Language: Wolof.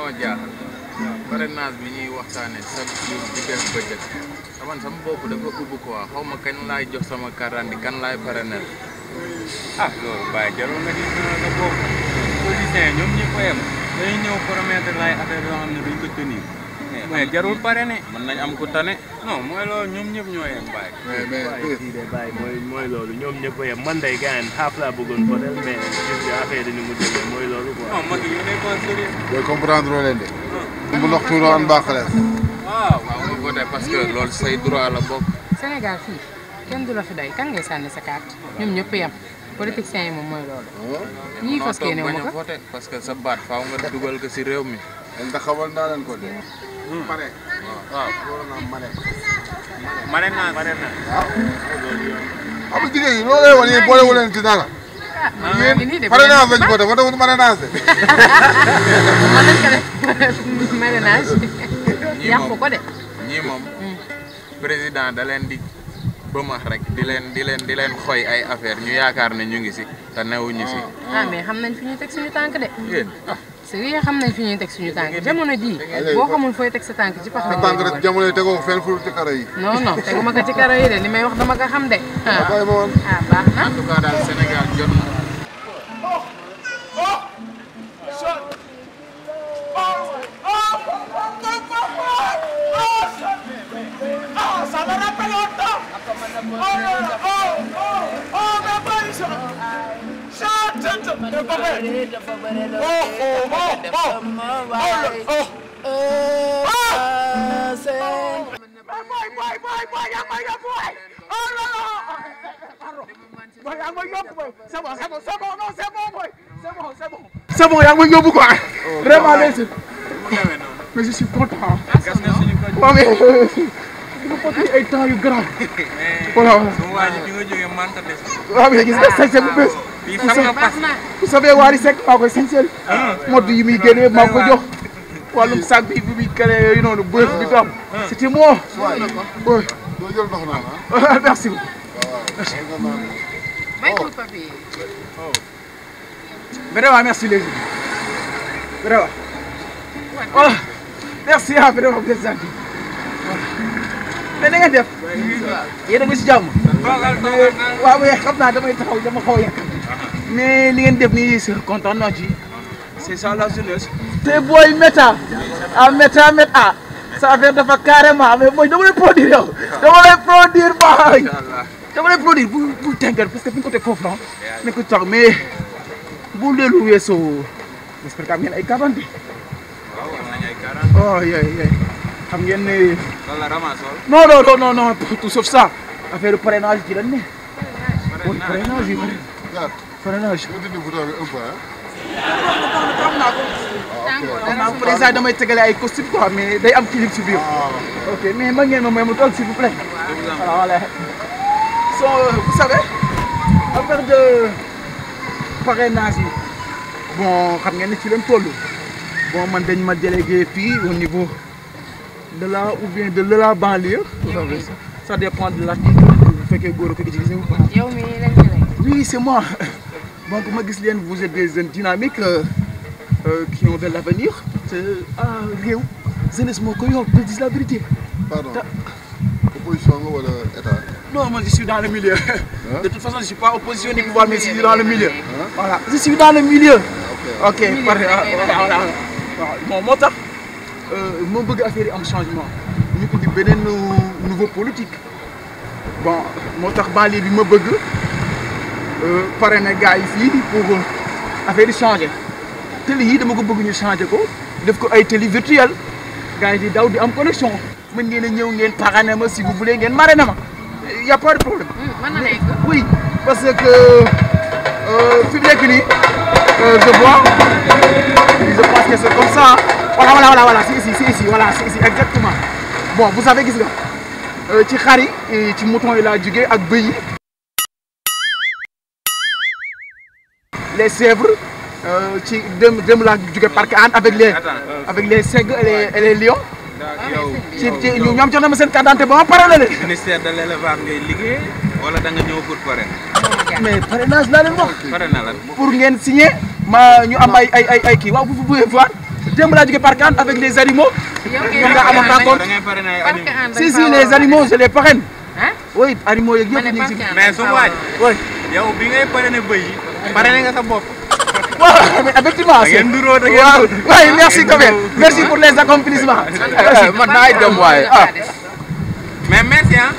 ma jaaxal parrainage bi ñuy waxtaane chaque jour di def bëccëg man sama bopp dafa ubbi quoi xaw ma kañ laay jox sama carte d'identité kan laay parrainer. ah loolu bàyyi jarul nga di sa bopp politicien ñoom ñëpp a yem dañuy ñëw promettre lay affaire yoo xam ne duñ ko tenir mais jarul parrainer mën nañ am ku tane. non mooy loolu ñoom ñëpp ñoo yem bàyyi. mooy loolu ñoom ñëpp a yem man day gaañ xaaf laa bëggoon voter mais gis nga affaire yi ni mu demee mooy loolu quoi. non mag yi ne pas sérieux. booy comprendre leen de. bu ndox tuuroo an baaxalees. waaw nga voté parce que loolu say droit la bokk. Sénégal fii kenn du la fi doy kan ngay sànni sa carte ñoom ñëpp yem politiciens yi moom mooy loolu. ñii fas yéene wu ma ko voté parce que sa baat faaw nga dugal ko si réew mi. dañ tax xamal naa leen ko de. pare. waaw waroon naa mane. mane naa. waaw. xam nga jigéen ñi loolu lay wan yéen boolewul leen ci dara. nii de parrainage lañ ko def ba defut parrainage de. mën nañ ko def parrainage yàqu ko de. ñii moom président da leen di bëmax rek di leen xoy ay affaire ñu yaakaar ne ñu ngi si te newuñu si. ah mais xam nañ fi ñuy teg suñu tànk de. yéen sérieux xam nañ fi ñuy teg suñu tànk jamono jii boo xamul fooy teg sa tànk ci pax. sa tànk rek jamono yi tegoo fenn fu ci karo yi. non teguma ko ci karo yi de li may wax dama ko xam de. ah baax na. en tout cas daal Sénégal jot na. C'est bon, yaa ngi may yóbbu quoi. Vraiment merci. Mais je suis content. waaw mais dama ko fi ay temps yu grand. voilà. waa ji bi nga jógee Manta des. waaw mais gis nga sañse bu bees. fii xam nga pas. vous savez Wally Seck maa koy sañseel. mode yi muy génnee maa ko jox. wàllum sac bi muy créé yooyu noonu bëf bi fi am. c'était moi. waaw doo jël ndox naa merci beaucoup. Vraiment merci les gens. Vraiment. Oh, merci vraiment vous êtes gentil. mais na ngeen def. yéen a ngi si jàmm. waaw mais xam naa damay taxaw dama xaw a yàq. mais li ngeen def nii c'est content naa ci. c'est ça la jeunesse. te booy méta sa affaire dafa carrément mais booy dama lay produire yow. dama lay produire baay. dama lay produire bu tënkal parce que fi ñu ko teg foofu noonu. nañ ko tax mais bu leelu weesoo j'espère que am ngeen ay carte. waaw am nañu ay 40. oh yooyu xam ngeen ne. loolu la ramassol. non tout sauf ça affaire parrainage ci lañ ne. parrainage yi parrainage. président damay tegale ay costume quoi mais day am clip ci biir. ok mais ma ngeen ma may ma toog s'il vous plaît. voilà so vous savez affaire de parrainage yi bon xam ngeen ne ci leen toll. bon man dañ ma délégué fii au niveau de la ou bien de la banlieue. ça dépend de l'article bu fekkee góor a ko utilisé ou pas. yow mii lañ délégué. oui c'est moi donc ma gis leen vous êtes des jeunes dynamiques qui ont de l'avenir. réew jeunesse moo ko yor pour dire la vérité. pardon opposition nga wala état. non moi je suis dans le milieu. de toute façon je suis pas opposition ni pouvoir mais je suis dans le milieu. voilà je suis dans le milieu. ok parfait voilà. bon moo tax moo bëgg affaire yi am changement ñu indi beneen nouveau politique bon moo tax banlieue bi ma bëgg parrainer gars yi fii pour affaire yi changer télé yi dama ko bëgg ñu changer ko def ko ay télé virtuel gars yi di daw di am connexion mën ngeen a ñëw ngeen parrainer ma si vous voulez ngeen marrainer ma y a pas de problème. mën na nekk. oui parce que fi mu nekk nii je vois. Je pense que c'est comme ça. Voilà, c'est ici, exactement. Bon, vous savez gis nga ci xar yi ci mouton yi laa jógee ak bëy yi. Les chèvres ci dem laa jógee parc Hann avec les seigles et les lions. ci ñoom jox na ma seen carte d'identité ba ma pare la leen. ministère de l'élevage ngay liggéey wala da nga ñëw pour parrainer. mais parrainage laa leen wax. parrainage lan. pour ngeen signer ma ñu am ay kii waaw bu bëggee voir démb laa jógee parc an avec les animaux. ñoom nga amoon rencontre. da ngay parrainé ay animaux. si les animaux je les parraine. Hein? oui animaux yeeg yëpp ñu ngi si. mais su waaj. oui. yow bi ngay parrainé bëy yi. parrainé nga sa bopp. waaw effectivement. da ngeen nduroo da ngeen waaw waaye merci quand même merci pour les accomplissements. man naay dem waaye ah. mais merci ah.